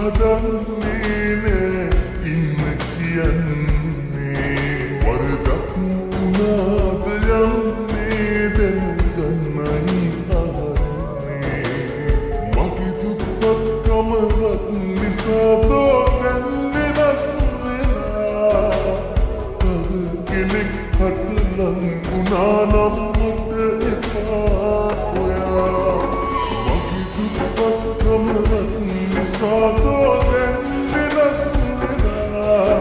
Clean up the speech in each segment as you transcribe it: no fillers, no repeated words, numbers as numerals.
හදන්නේ නෑ ඉන්න කියන්නේ වරදක් වුණාද යන්නේ දැනගන්නයි අහන්නේ මගේ දුක්පත්කම නිසා දෝරන්නේ වෙනස් වෙලා තව කෙනෙක් හටලන් වුණා නම් මට එපා ඔයා මගේ දුක්පත්කම නිසා දෝරන්නේ වෙනස් වෙලා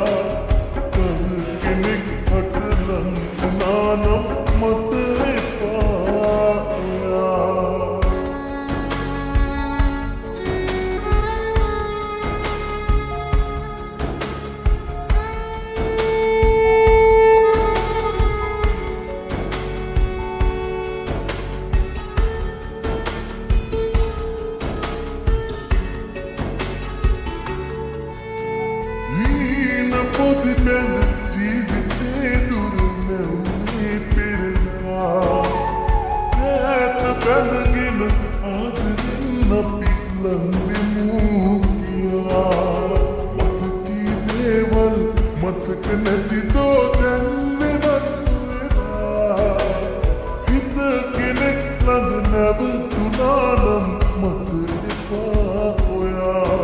තව කෙනෙක් හටලන් වුණා නම් මට එපා ඔයා පොදි බැඳ ජීවිතේ දුර නැවුනේ පෙරලා ඈත බැඳගෙන ආදරෙන් අපි ළඟෙමු කියා මතකී දේවල් මතක නැති දෝ දැන් වෙනස් වෙලා හිත කෙනෙක් ළඟ නැවතුණා නම් මට එපා ඔයා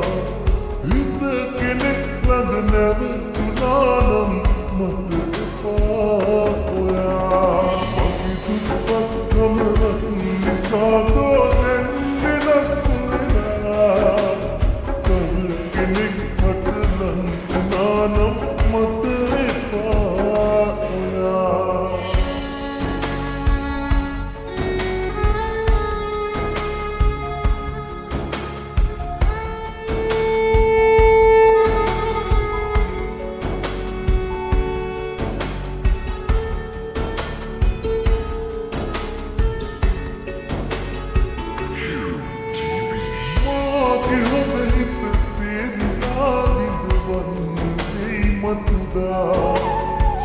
හිත කෙනෙක් ළඟ නැවතුණානම් මට එපා ඔයා මගේ දුක්පත්කම නිසා දෝරෙන් වෙනස් වෙලා තව කෙනෙක් හටලන් වුණානම් මට එපා ඔයා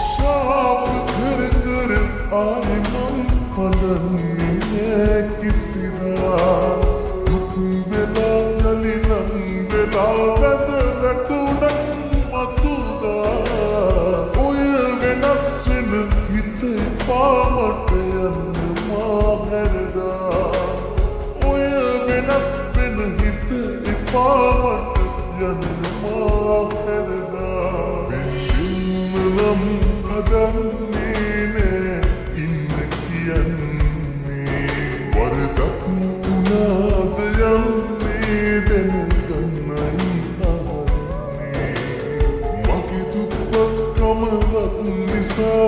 शाप कर कर आए मन हलने किसिरा दुख वेला जलिनं वेला වැදගතුණන් මතුදා ඔය වෙනස් වෙන හිත පාමට යන්න මා හැරදා ඔය වෙනස් වෙන හිත පාමට යන්න මා හැරදා නම් හදන්නේ නෑ ඉන්න කියන්නේ වරදක් වුණාද යන්නේ දැනගන්නයි අහන්නේ මගේ දුක්පත්කම නිසා